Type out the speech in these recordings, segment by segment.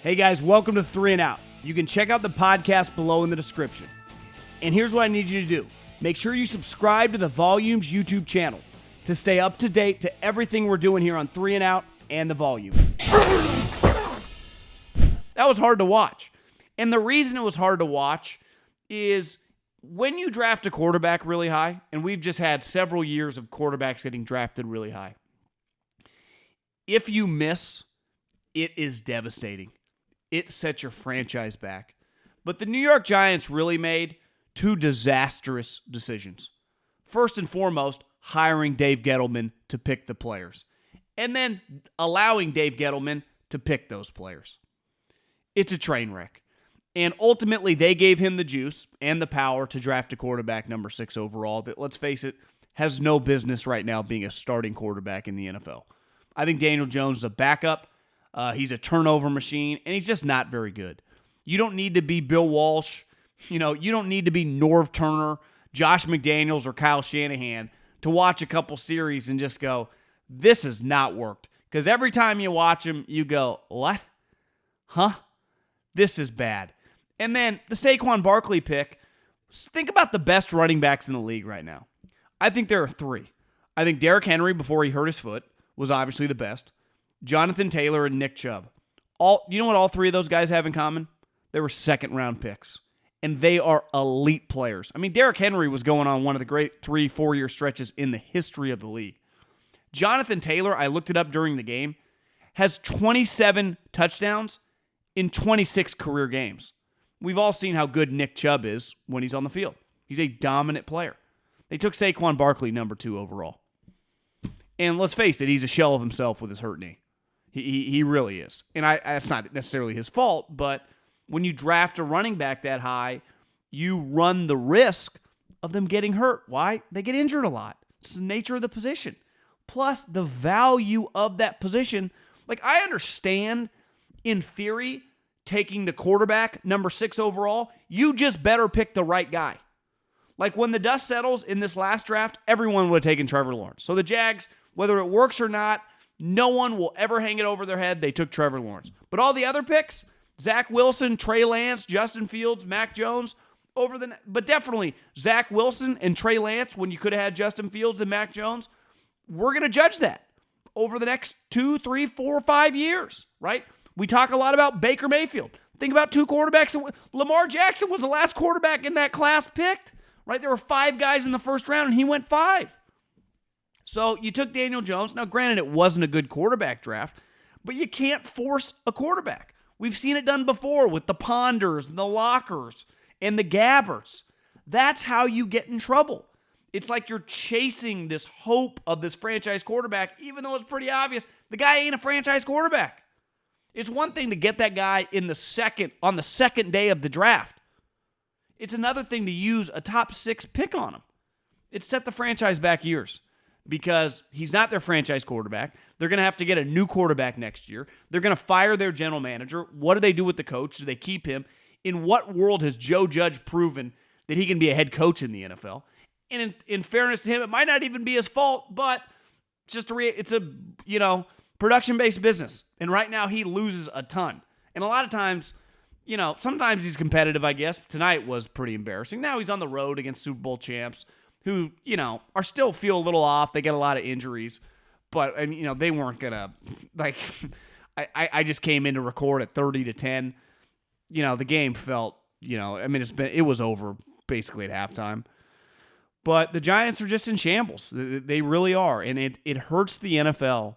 Hey guys, welcome to 3 and Out. You can check out the podcast below in the description. And here's what I need you to do. Make sure you subscribe to the Volumes YouTube channel to stay up to date to everything we're doing here on 3 and Out and the Volume. That was hard to watch. And the reason it was hard to watch is when you draft a quarterback really high, and we've just had several years of quarterbacks getting drafted really high, if you miss, it is devastating. It sets your franchise back. But the New York Giants really made two disastrous decisions. First and foremost, hiring Dave Gettleman to pick the players, and then allowing Dave Gettleman to pick those players. It's a train wreck. And ultimately, they gave him the juice and the power to draft a quarterback number 6 overall that, let's face it, has no business right now being a starting quarterback in the NFL. I think Daniel Jones is a backup. He's a turnover machine, and he's just not very good. You don't need to be Bill Walsh. You don't need to be Norv Turner, Josh McDaniels, or Kyle Shanahan to watch a couple series and just go, this has not worked. Because every time you watch him, you go, what? Huh? This is bad. And then the Saquon Barkley pick, think about the best running backs in the league right now. I think there are 3. I think Derrick Henry, before he hurt his foot, was obviously the best. Jonathan Taylor and Nick Chubb. You know what all 3 of those guys have in common? They were second-round picks, and they are elite players. I mean, Derrick Henry was going on one of the great 3-4-year stretches in the history of the league. Jonathan Taylor, I looked it up during the game, has 27 touchdowns in 26 career games. We've all seen how good Nick Chubb is when he's on the field. He's a dominant player. They took Saquon Barkley number 2 overall. And let's face it, he's a shell of himself with his hurt knee. He really is. And that's not necessarily his fault, but when you draft a running back that high, you run the risk of them getting hurt. Why? They get injured a lot. It's the nature of the position. Plus, the value of that position. Like, I understand, in theory, taking the quarterback, number 6 overall, you just better pick the right guy. Like, when the dust settles in this last draft, everyone would have taken Trevor Lawrence. So the Jags, whether it works or not, no one will ever hang it over their head. They took Trevor Lawrence. But all the other picks, Zach Wilson, Trey Lance, Justin Fields, Mac Jones, but definitely Zach Wilson and Trey Lance, when you could have had Justin Fields and Mac Jones, we're going to judge that over the next 2, 3, 4, 5 years, right? We talk a lot about Baker Mayfield. Think about 2 quarterbacks. Lamar Jackson was the last quarterback in that class picked, right? There were 5 guys in the first round, and he went 5. So you took Daniel Jones. Now, granted, it wasn't a good quarterback draft, but you can't force a quarterback. We've seen it done before with the Ponders and the Lockers and the Gabberts. That's how you get in trouble. It's like you're chasing this hope of this franchise quarterback, even though it's pretty obvious the guy ain't a franchise quarterback. It's one thing to get that guy on the second day of the draft. It's another thing to use a top 6 pick on him. It set the franchise back years because he's not their franchise quarterback. They're going to have to get a new quarterback next year. They're going to fire their general manager. What do they do with the coach? Do they keep him? In what world has Joe Judge proven that he can be a head coach in the NFL? And in fairness to him, it might not even be his fault, but it's a production-based business. And right now he loses a ton. And a lot of times, sometimes he's competitive, I guess. Tonight was pretty embarrassing. Now he's on the road against Super Bowl champs who, are still feel a little off. They get a lot of injuries. But, they weren't going to, I just came in to record at 30-10. The game felt, it was over basically at halftime. But the Giants are just in shambles. They really are. And it hurts the NFL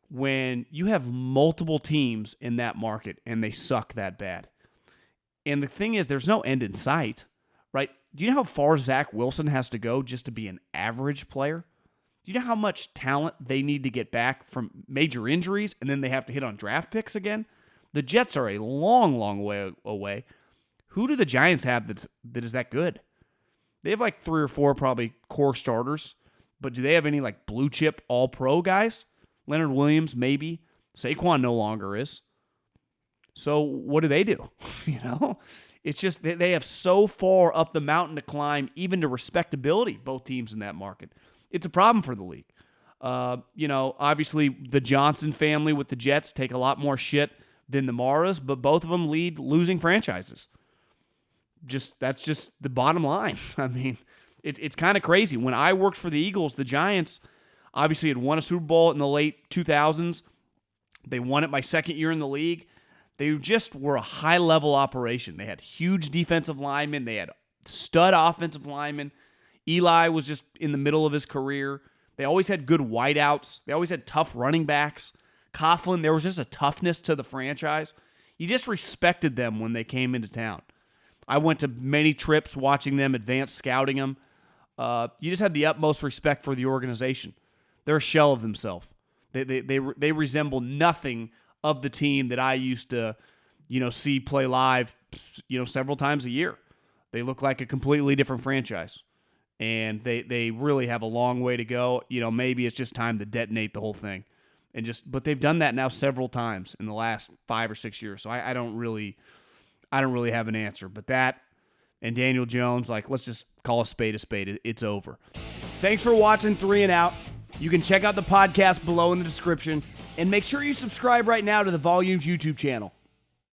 when you have multiple teams in that market and they suck that bad. And the thing is, there's no end in sight, right? Do you know how far Zach Wilson has to go just to be an average player? Do you know how much talent they need to get back from major injuries and then they have to hit on draft picks again? The Jets are a long, long way away. Who do the Giants have that is that good? They have like 3 or 4 probably core starters, but do they have any like blue chip all-pro guys? Leonard Williams, maybe. Saquon no longer is. So what do they do? It's just they have so far up the mountain to climb, even to respectability, both teams in that market. It's a problem for the league. Obviously the Johnson family with the Jets take a lot more shit than the Maras, but both of them lead losing franchises. That's just the bottom line. I mean, it's kind of crazy. When I worked for the Eagles, the Giants obviously had won a Super Bowl in the late 2000s. They won it my second year in the league. They just were a high-level operation. They had huge defensive linemen. They had stud offensive linemen. Eli was just in the middle of his career. They always had good wideouts. They always had tough running backs. Coughlin, there was just a toughness to the franchise. You just respected them when they came into town. I went to many trips watching them, advanced scouting them. You just had the utmost respect for the organization. They're a shell of themselves. They resemble nothing of the team that I used to, see play live, several times a year. They look like a completely different franchise, and they really have a long way to go. Maybe it's just time to detonate the whole thing, but they've done that now several times in the last 5 or 6 years. So I don't really have an answer. But that and Daniel Jones, let's just call a spade a spade. It's over. Thanks for watching 3 and Out. You can check out the podcast below in the description, and make sure you subscribe right now to the Volumes YouTube channel.